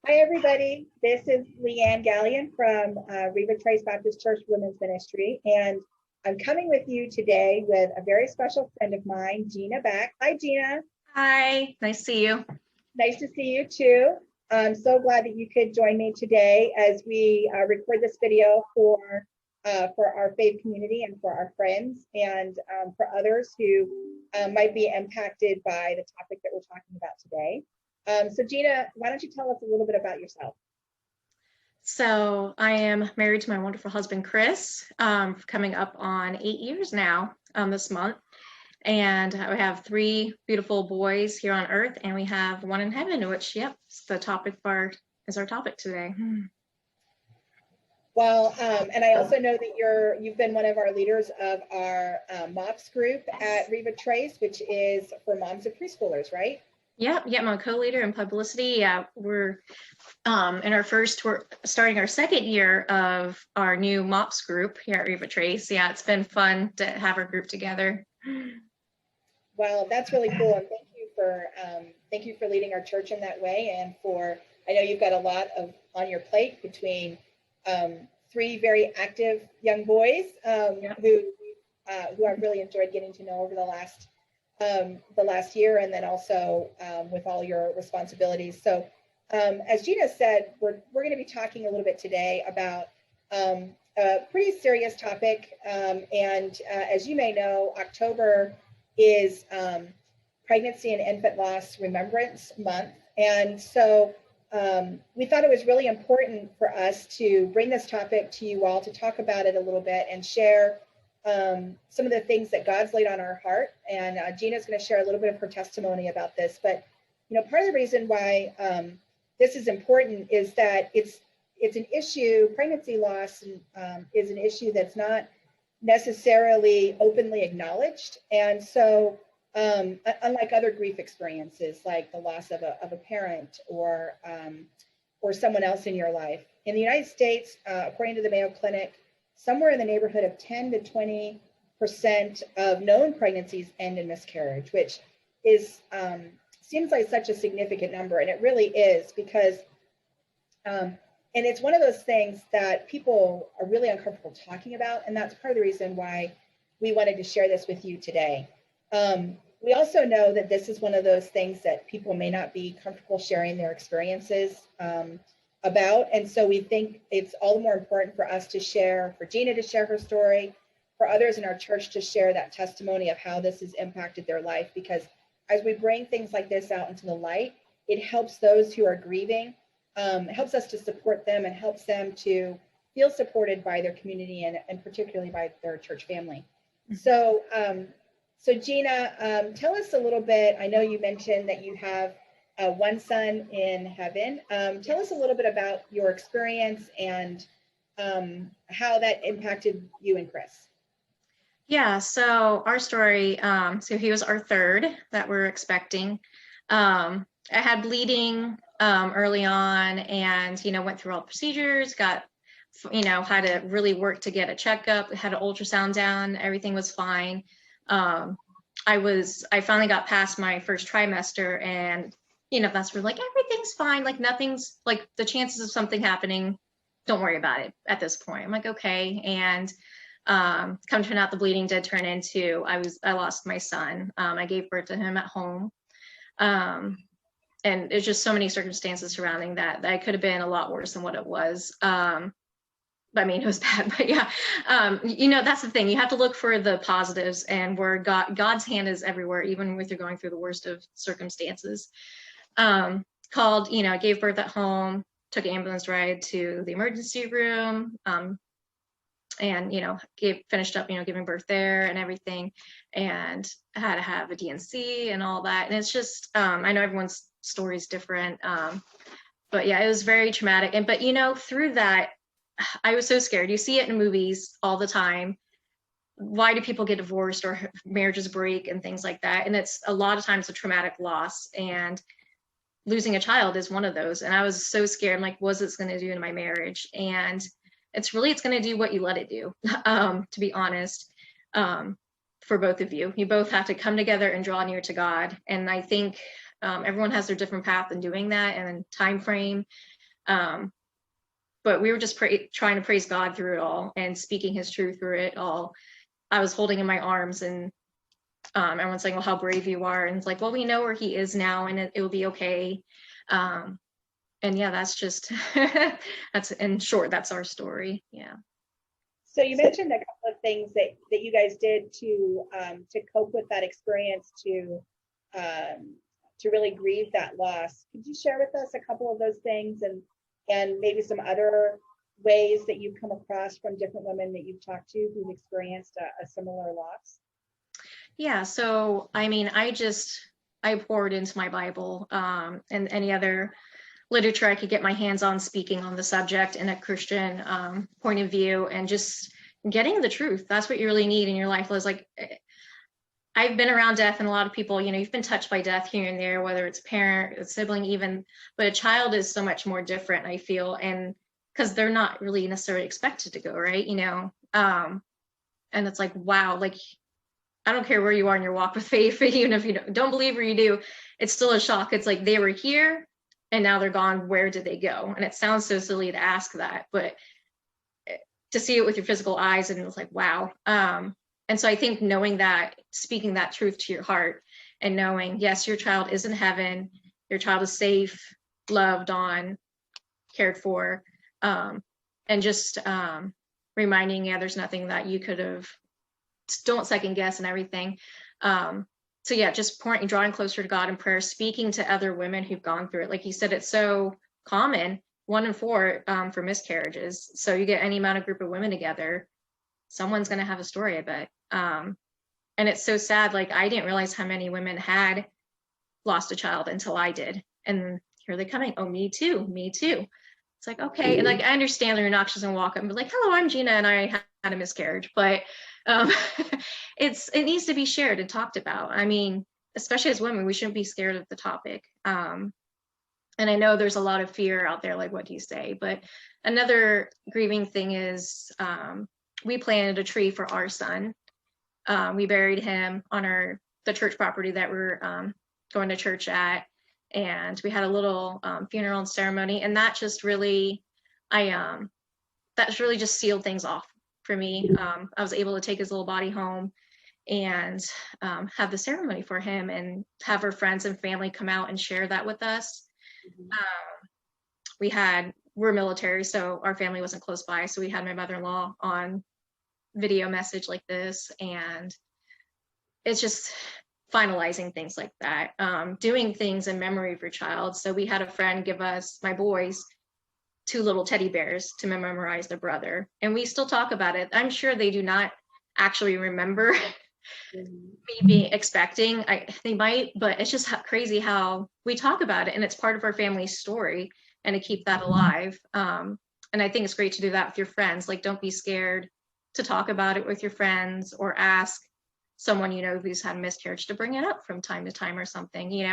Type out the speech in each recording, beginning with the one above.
Hi, everybody. This is Leanne Gallion from Riva Trace Baptist Church Women's Ministry, and I'm coming with you today with a very special friend of mine, Gina Back. Hi, Gina. Hi, nice to see you. Nice to see you too. I'm so glad that you could join me today as we record this video for our faith community and for our friends and for others who might be impacted by the topic that we're talking about today. So Gina, why don't you tell us a little bit about yourself? So I am married to my wonderful husband, Chris, coming up on 8 years now this month. And I have 3 beautiful boys here on earth, and we have one in heaven, which, yep, is our topic today. Well, and I also know that you've been one of our leaders of our MOPS group at Riva Trace, which is for moms of preschoolers, right? Yep, I'm a co-leader in publicity. Yeah, we're we're starting our 2nd year of our new MOPS group here at Riva Trace. Yeah, it's been fun to have our group together. Well, that's really cool, and thank you for leading our church in that way, and I know you've got a lot on your plate between 3 very active young boys who I've really enjoyed getting to know over the last year, and then also with all your responsibilities. So as Gina said, we're going to be talking a little bit today about a pretty serious topic. And as you may know, October is Pregnancy and Infant Loss Remembrance Month. And so we thought it was really important for us to bring this topic to you all, to talk about it a little bit and share some of the things that God's laid on our heart. And Gina's going to share a little bit of her testimony about this. But, part of the reason why this is important is that it's an issue. Pregnancy loss is an issue that's not necessarily openly acknowledged. And so unlike other grief experiences, like the loss of a parent or someone else in your life, in the United States, according to the Mayo Clinic, somewhere in the neighborhood of 10 to 20% of known pregnancies end in miscarriage, which is seems like such a significant number, and it really is, because and it's one of those things that people are really uncomfortable talking about, and that's part of the reason why we wanted to share this with you today. We also know that this is one of those things that people may not be comfortable sharing their experiences about, and so we think it's all the more important for us to share, for Gina to share her story, for others in our church to share that testimony of how this has impacted their life, because as we bring things like this out into the light, it helps those who are grieving, helps us to support them, and helps them to feel supported by their community and particularly by their church family. So, so Gina, tell us a little bit. I know you mentioned that you have one son in heaven. Tell us a little bit about your experience and how that impacted you and Chris. Yeah, so our story, so he was our 3rd that we're expecting. I had bleeding early on, and, went through all the procedures, got, had to really work to get a checkup, had an ultrasound down, everything was fine. I finally got past my first trimester, and, that's where everything's fine, nothing's, the chances of something happening, don't worry about it at this point. I'm like, okay. And come to find out, the bleeding did turn into, I lost my son. I gave birth to him at home. And there's just so many circumstances surrounding that it could have been a lot worse than what it was. I mean, it was bad, but yeah, that's the thing. You have to look for the positives, and where God's hand is everywhere, even if you're going through the worst of circumstances. I gave birth at home, took an ambulance ride to the emergency room, and finished up giving birth there and everything, and I had to have a DNC and all that. And it's just I know everyone's story is different, but yeah, it was very traumatic. But through that, I was so scared. You see it in movies all the time. Why do people get divorced or marriages break and things like that? And it's a lot of times a traumatic loss, and losing a child is one of those. And I was so scared. I'm like, what's this going to do to my marriage? And it's going to do what you let it do, to be honest, for both of you. You both have to come together and draw near to God. And I think everyone has their different path in doing that and time frame. But we were just trying to praise God through it all and speaking his truth through it all. I was holding in my arms, and everyone's saying, well, how brave you are. And it's like, well, we know where he is now, and it will be okay. And yeah, that's just, that's in short, that's our story. Yeah. So you mentioned a couple of things that you guys did to cope with that experience, to really grieve that loss. Could you share with us a couple of those things, and maybe some other ways that you've come across from different women that you've talked to who've experienced a similar loss? Yeah. So, I mean, I poured into my Bible, and any other literature I could get my hands on, speaking on the subject in a Christian point of view, and just getting the truth. That's what you really need in your life. Is like, I've been around death, and a lot of people, you've been touched by death here and there, whether it's parent, a sibling even, but a child is so much more different, I feel, and because they're not really necessarily expected to go, right? And it's like, wow, like, I don't care where you are in your walk with faith, even if you don't believe or you do, it's still a shock. It's like, they were here and now they're gone. Where did they go? And it sounds so silly to ask that, but to see it with your physical eyes, and it's like, wow. And so I think knowing that, speaking that truth to your heart, and knowing, yes, your child is in heaven, your child is safe, loved on, cared for, and just reminding, yeah, there's nothing that you could have, don't second guess and everything. So yeah, just drawing closer to God in prayer, speaking to other women who've gone through it. Like you said, it's so common, 1 in 4 for miscarriages. So you get any amount of group of women together, someone's going to have a story, I bet. And it's so sad. Like, I didn't realize how many women had lost a child until I did. And here they're coming. Oh, me too. Me too. It's like, okay. And like, I understand they're not just gonna walk up and be like, hello, I'm Gina, and I had a miscarriage. But it needs to be shared and talked about. I mean, especially as women, we shouldn't be scared of the topic. And I know there's a lot of fear out there, like, what do you say? But another grieving thing is, we planted a tree for our son. We buried him on the church property that we're going to church at. And we had a little funeral and ceremony, and that just really, that's really just sealed things off for me. I was able to take his little body home and have the ceremony for him, and have our friends and family come out and share that with us. We're military, so our family wasn't close by, so we had my mother-in-law on video message like this, and it's just finalizing things like that, doing things in memory of your child. So we had a friend give us, my boys, 2 little teddy bears to memorize their brother, and we still talk about it. I'm sure they do not actually remember me expecting, they might, but it's just crazy how we talk about it, and it's part of our family's story, and to keep that alive. And I think it's great to do that with your friends. Like, don't be scared to talk about it with your friends, or ask someone who's had a miscarriage to bring it up from time to time or something.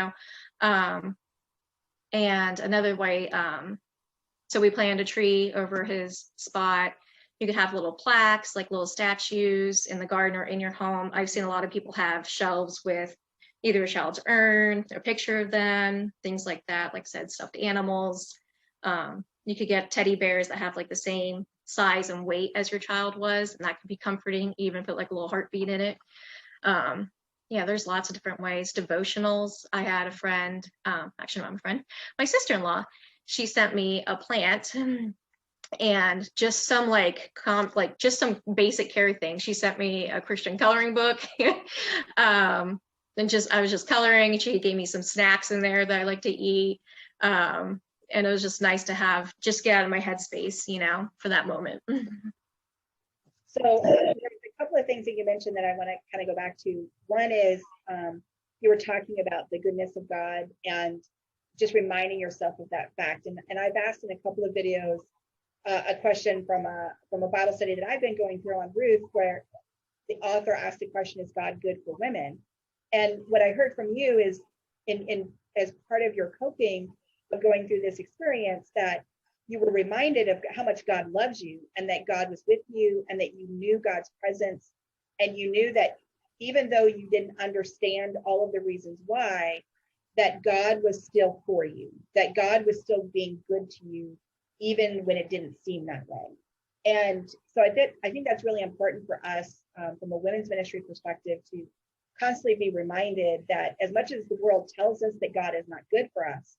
And another way, so we planted a tree over his spot. You could have little plaques, like little statues in the garden or in your home. I've seen a lot of people have shelves with either a child's urn, a picture of them, things like that, like I said, stuffed animals. You could get teddy bears that have like the same size and weight as your child was, and that could be comforting, even put like a little heartbeat in it. Yeah, there's lots of different ways. Devotionals. I had a friend, actually not my friend, my sister-in-law, she sent me a plant and just some just some basic care things. She sent me a Christian coloring book. And I was just coloring, and she gave me some snacks in there that I like to eat. And it was just nice to just get out of my headspace, for that moment. So there's a couple of things that you mentioned that I want to kind of go back to. One is, you were talking about the goodness of God, and just reminding yourself of that fact. And I've asked in a couple of videos a question from a Bible study that I've been going through on Ruth, where the author asked the question, is God good for women? And what I heard from you is, in as part of your coping of going through this experience, that you were reminded of how much God loves you, and that God was with you, and that you knew God's presence, and you knew that even though you didn't understand all of the reasons why, that God was still for you, that God was still being good to you even when it didn't seem that way. And so I think that's really important for us from a women's ministry perspective to constantly be reminded that as much as the world tells us that God is not good for us,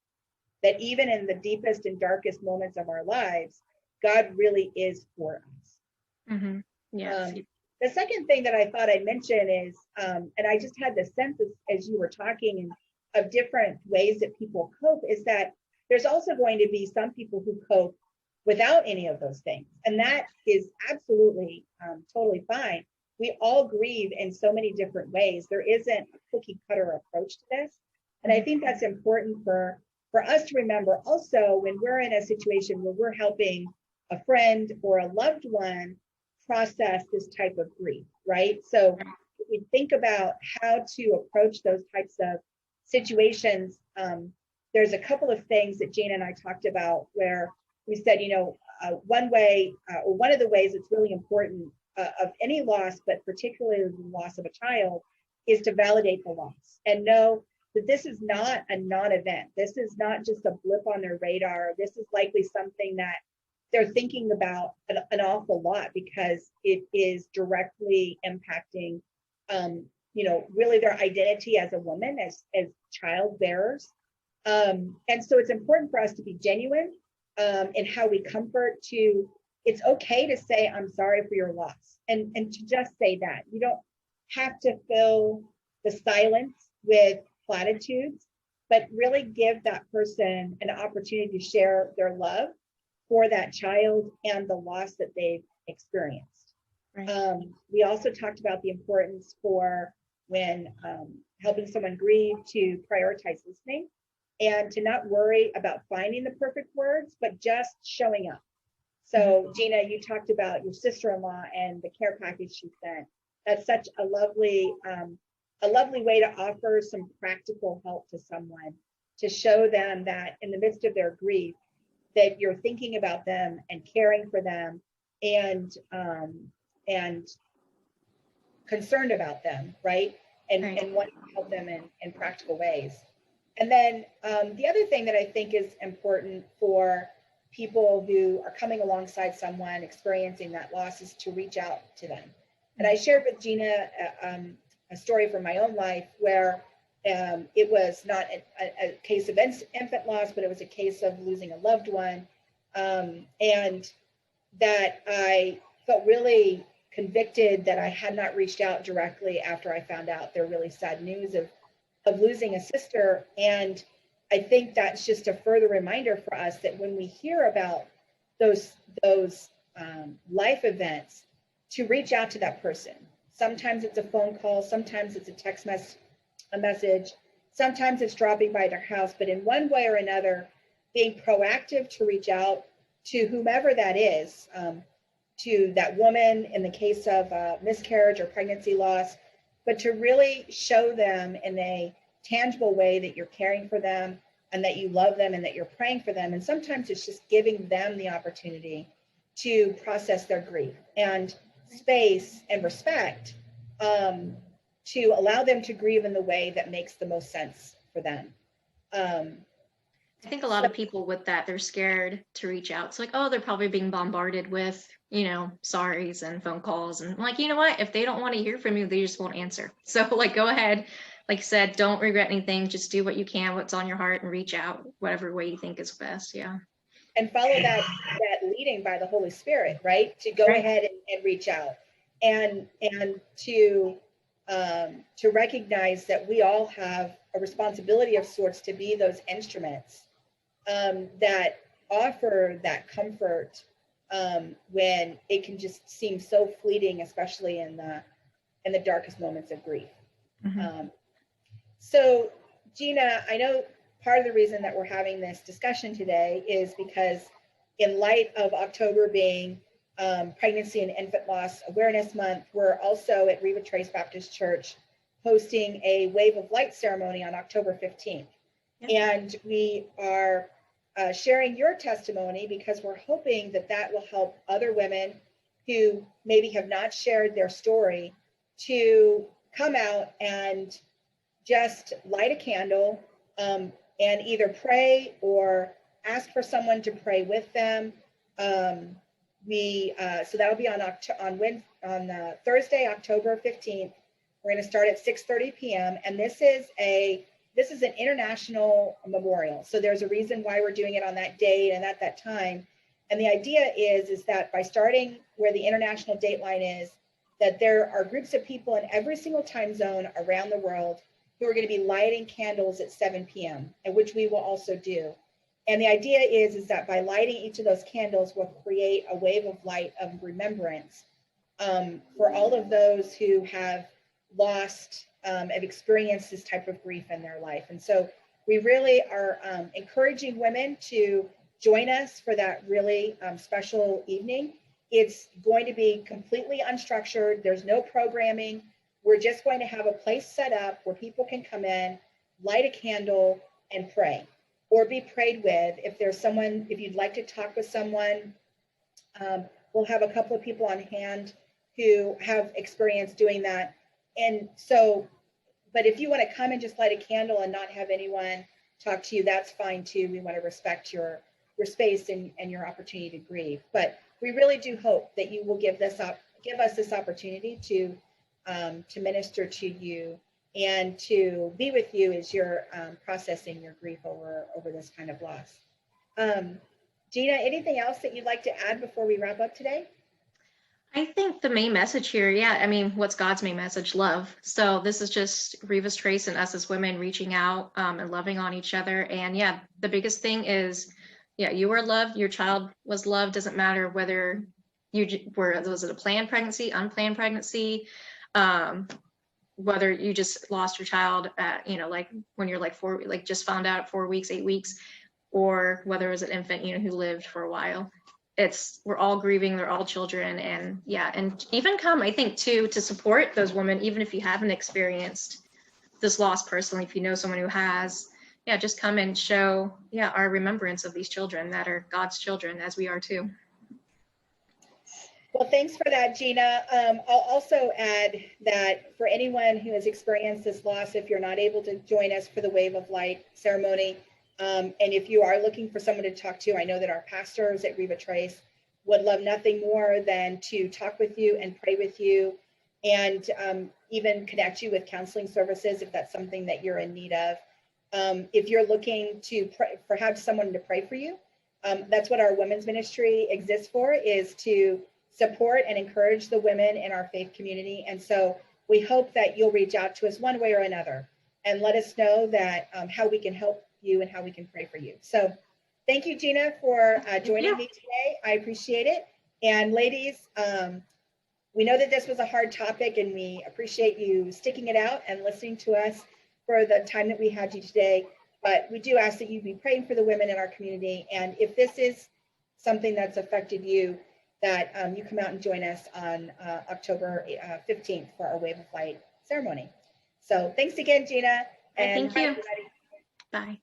that even in the deepest and darkest moments of our lives, God really is for us. Mm-hmm. Yes. The second thing that I thought I'd mention is, and I just had the sense as you were talking of different ways that people cope, is that there's also going to be some people who cope without any of those things. And that is absolutely totally fine. We all grieve in so many different ways. There isn't a cookie cutter approach to this. And I think that's important for us to remember also when we're in a situation where we're helping a friend or a loved one process this type of grief, right? So we think about how to approach those types of situations. There's a couple of things that Gina and I talked about where we said, one way or one of the ways it's really important of any loss, but particularly the loss of a child, is to validate the loss and know that this is not a non-event. This is not just a blip on their radar. This is likely something that they're thinking about an awful lot because it is directly impacting, really their identity as a woman, as child bearers. And so it's important for us to be genuine in how we comfort. It's okay to say, I'm sorry for your loss, and to just say that. You don't have to fill the silence with platitudes, but really give that person an opportunity to share their love for that child and the loss that they've experienced. Right. We also talked about the importance for when helping someone grieve to prioritize listening and to not worry about finding the perfect words, but just showing up. So Gina, you talked about your sister-in-law and the care package she sent. That's such a lovely way to offer some practical help to someone, to show them that in the midst of their grief, that you're thinking about them and caring for them and concerned about them, right? And wanting to help them in practical ways. And then the other thing that I think is important for people who are coming alongside someone experiencing that loss is to reach out to them. And I shared with Gina a story from my own life where it was not a case of infant loss, but it was a case of losing a loved one. And that I felt really convicted that I had not reached out directly after I found out their really sad news of losing a sister. And I think that's just a further reminder for us that when we hear about those life events, to reach out to that person. Sometimes it's a phone call, sometimes it's a text message, sometimes it's dropping by their house, but in one way or another, being proactive to reach out to whomever that is, to that woman in the case of miscarriage or pregnancy loss, but to really show them in a tangible way that you're caring for them and that you love them and that you're praying for them. And sometimes it's just giving them the opportunity to process their grief and space and respect to allow them to grieve in the way that makes the most sense for them. I think a lot of people with that, they're scared to reach out. It's like, oh, they're probably being bombarded with, sorries and phone calls. And like, you know what? If they don't want to hear from you, they just won't answer. So like, go ahead. Like I said, don't regret anything. Just do what you can, what's on your heart, and reach out whatever way you think is best. Yeah. And follow that leading by the Holy Spirit, right? To go ahead and reach out and to recognize that we all have a responsibility of sorts to be those instruments that offer that comfort when it can just seem so fleeting, especially in the darkest moments of grief. Mm-hmm. So Gina, I know part of the reason that we're having this discussion today is because in light of October being Pregnancy and Infant Loss Awareness Month, we're also at Riva Trace Baptist Church hosting a Wave of Light ceremony on October 15th. Yep. And we are sharing your testimony because we're hoping that will help other women who maybe have not shared their story to come out and just light a candle and either pray or ask for someone to pray with them. So that'll be on Thursday, October 15th. We're going to start at 6:30 p.m. and this is an international memorial. So there's a reason why we're doing it on that date and at that time. And the idea is that by starting where the international date line is, that there are groups of people in every single time zone around the world who are going to be lighting candles at 7 p.m., and which we will also do. And the idea is that by lighting each of those candles, we'll create a wave of light of remembrance for all of those who have lost, have experienced this type of grief in their life. And so we really are encouraging women to join us for that really special evening. It's going to be completely unstructured. There's no programming. We're just going to have a place set up where people can come in, light a candle, and pray, or be prayed with. If there's someone, if you'd like to talk with someone, we'll have a couple of people on hand who have experience doing that. And so, but if you want to come and just light a candle and not have anyone talk to you, that's fine too. We want to respect your space and your opportunity to grieve. But we really do hope that you will give us this opportunity to minister to you and to be with you as you're processing your grief over this kind of loss. Gina, anything else that you'd like to add before we wrap up today? I think the main message here, yeah, I mean, what's God's main message? Love. So this is just Reva's Trace and us as women reaching out and loving on each other. And yeah, the biggest thing is, yeah, you were loved, your child was loved. Doesn't matter whether was it a planned pregnancy, unplanned pregnancy, whether you just lost your child at, like when you're like just found out at 4 weeks, 8 weeks, or whether it was an infant, who lived for a while. We're all grieving, they're all children. And yeah, and even come, I think too, to support those women, even if you haven't experienced this loss personally, if you know someone who has, yeah, just come and show, yeah, our remembrance of these children that are God's children, as we are too. Well, thanks for that, Gina. I'll also add that for anyone who has experienced this loss, if you're not able to join us for the Wave of Light ceremony, and if you are looking for someone to talk to, I know that our pastors at Riva Trace would love nothing more than to talk with you and pray with you, and even connect you with counseling services if that's something that you're in need of. If you're looking to have someone to pray for you, that's what our women's ministry exists for, is to support and encourage the women in our faith community. And so we hope that you'll reach out to us one way or another and let us know that how we can help you and how we can pray for you. So thank you, Gina, for joining me today. I appreciate it. And ladies, we know that this was a hard topic and we appreciate you sticking it out and listening to us for the time that we had you today. But we do ask that you be praying for the women in our community. And if this is something that's affected you, that you come out and join us on October 15th for our Wave of Light ceremony. So thanks again, Gina. And thank you. Bye, everybody. Bye.